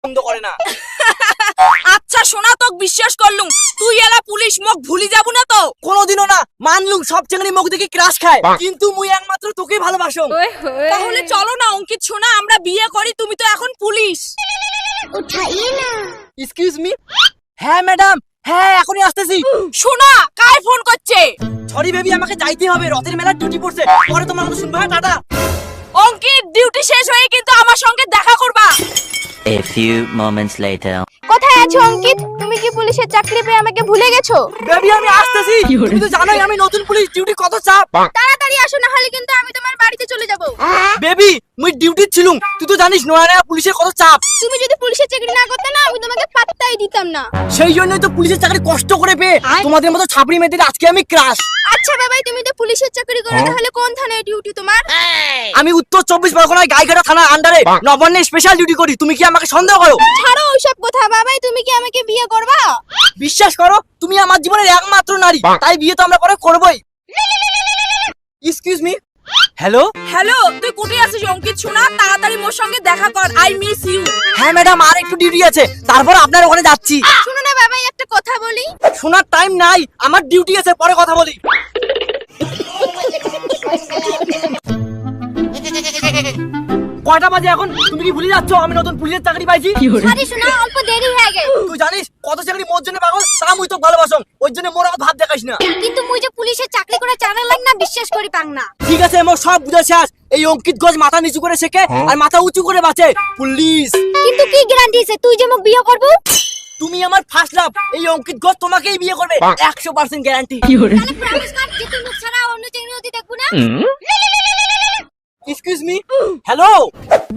বন্ধ করে না। আচ্ছা সোনা তোকে বিশ্বাস করলুম, তুই এলা পুলিশ মোক ভুলি যাবো না তো? কোনোদিনও না মানলুম, সব চেঙ্গড়ি মুখ দেখে ক্রাশ খায়, কিন্তু মুই একমাত্র তোকেই ভালোবাসো। তাহলে চলো না অঙ্কিত সোনা, আমরা বিয়ে করি, তুমি তো এখন পুলিশ। Excuse me. হ্যাঁ ম্যাডাম, হ্যাঁ এখনই আসতেছি। সোনা কাই ফোন করছে? সরি বেবি, আমাকে যাইতে হবে, রথের মেলার ডিউটি পড়ছে, পরে তোমার কথা শুনবো। হ্যাঁ টাটা। অঙ্কিত ডিউটি শেষ হয়ে কিন্তু আমার সঙ্গে দেখা করবা। A few moments later. কোথায় আছো অঙ্কিত? তুমি কি পুলিশের চাকরি পেয়ে আমাকে ভুলে গেছো? বেবি আমি আসতেছি, তুমি তো জানোই আমি নতুন পুলিশ, ডিউটি কত চাপ। তাড়াতাড়ি আসো, না হলে কিন্তু আমি তোমার বাড়িতে চলে যাব। বেবি মুই ডিউটি ছিলুম, তুই তো জানিস নয়া পুলিশের কত চাপ। তুমি যদি পুলিশের চাকরি না করতে না, আমি তোমাকে পাত্তাই দিতাম না। সেই জন্যই তো পুলিশের চাকরি কষ্ট করে পেয়ে তোমাদের মতো ছাপড়ি মেয়েদের আজকে আমি ক্রাশ। আচ্ছা বাবাই, তুমি তো পুলিশের চাকরি করো, তাহলে কোন থানায় ডিউটি তোমার? আমি উত্তর 24 পরগনায় গাইঘাটা থানার আন্ডারে নবান্নে স্পেশাল ডিউটি করি। তুমি কি আমাকে সন্দেহ করো? ছাড়ো ওইসব কথা বাবাই, তুমি কি আমাকে বিয়ে করবা? বিশ্বাস করো, তুমি আমার জীবনের একমাত্র নারী, তাই বিয়ে তো আমরা পরে করবই। Excuse me. হ্যালো হ্যালো, তুই কোথায় আছিস অঙ্কিত সোনা? তাড়াতাড়ি মোর সঙ্গে দেখা কর, আই মিস ইউ। হ্যাঁ ম্যাডাম, আর একটু ডিউটি আছে, তারপর আপনার ওখানে যাচ্ছি। শুনো না বাবাই, একটা কথা বলি। শোনার টাইম নাই, আমার ডিউটি আছে, পরে কথা বলি। কয়টা বাজে এখন? তুমি কি ভুলে যাচ্ছ আমি নতুন পুলিশের চাকরি পাইছি? আরে শোনো, অল্প দেরি হয়ে গেল। তুই জানিস কত চাকরি মোর জন্য পাগল, তা মুই তো ভালোবাসং, ওই জন্য মোর আর ভাব দেখাইস না। কিন্তু মুই যে পুলিশের চাকরি করে জানার লাগ না, বিশ্বাস করি পাং না। ঠিক আছে, মোর সব বুঝে শেষ। এই অঙ্কিত ঘোষ মাথা নিচু করে শেখে আর মাথা উঁচু করে বাঁচে পুলিশ। কিন্তু কি গ্যারান্টি আছে তুই যে মোক বিয়ে করবো? তুমি আমার ফার্স্ট লাভ, এই অঙ্কিত ঘোষ তোমাকেই বিয়ে করবে, 100% গ্যারান্টি। তাহলে প্রমিস কর যে তুই মুখ ছাড়া অন্য চাকরি হতে দেখবো না। Excuse me. হ্যালো।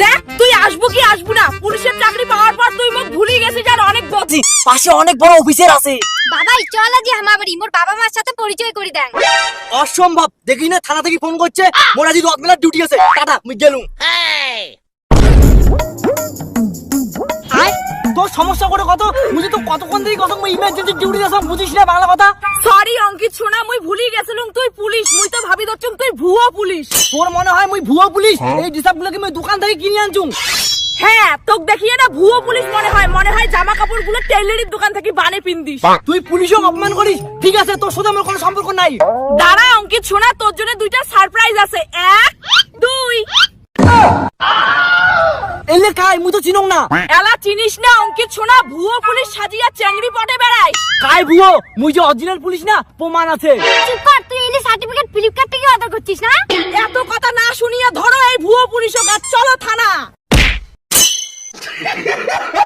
দেখ তুই আসবো কি আসবো না, পুলিশের চাকরি পাওয়ার পর তুই মোক ভুলি গেছিস আর অনেক বদলি। পাশে অনেক বড় অফিসার আছে। বাবাই চল আজ আমার বাড়ি, মোর বাবা মার সাথে পরিচয় করে দেন। অসম্ভব, দেখি না থানা থেকে ফোন করছে, মোর আজ রথমেলার ডিউটি আছে, টাটা মুই গেলুম। তোর সমস্যা করে কত, মুঝে তো কতক্ষণ থেকে কত মুই ইমার্জেন্সি ডিউটি আছে, বুঝিস না বাংলা কথা। সরি অঙ্কিত সোনা, মুই ভুলি গেছিলুম তুই পুলিশ, মুই তো ভাবি দচ্ছুম তুই ভুয়ো পুলিশ। তোর মনে হয় মুই ভুয়ো পুলিশ? এই ডিসাবগুলোকে মুই দোকান থেকে কিনে আনছুম। হ্যাঁ তোক দেখিয়ে না ভুয়ো পুলিশ মনে হয়, মনে হয় জামা কাপড় গুলো টেইলারির দোকান থেকে বানে পিন্দিস। তুই পুলিশও অপমান করিস? ঠিক আছে, তোর সাথে আমার কোনো সম্পর্ক নাই। দাঁড়া অঙ্কিত সোনা, তোর জন্য দুইটা সারপ্রাইজ আছে। 1 2। এলে কাই মুই তো চিনং না। এলা চিনিস না অঙ্কিত সোনা, ভুয়ো পুলিশ সাজিয়া চেংড়ি পটে বেড়ায়। কাই ভুয়ো? মুই যে অরিজিনাল পুলিশ না, প্রমাণ আছে। চুপ কর, তুই এনে সার্টিফিকেট ফ্লিপকার্ট থেকে অর্ডার করছিস না? এত কথা না শুনিয়ে ধরো এই ভুয়ো পুলিশ, চলো থানা।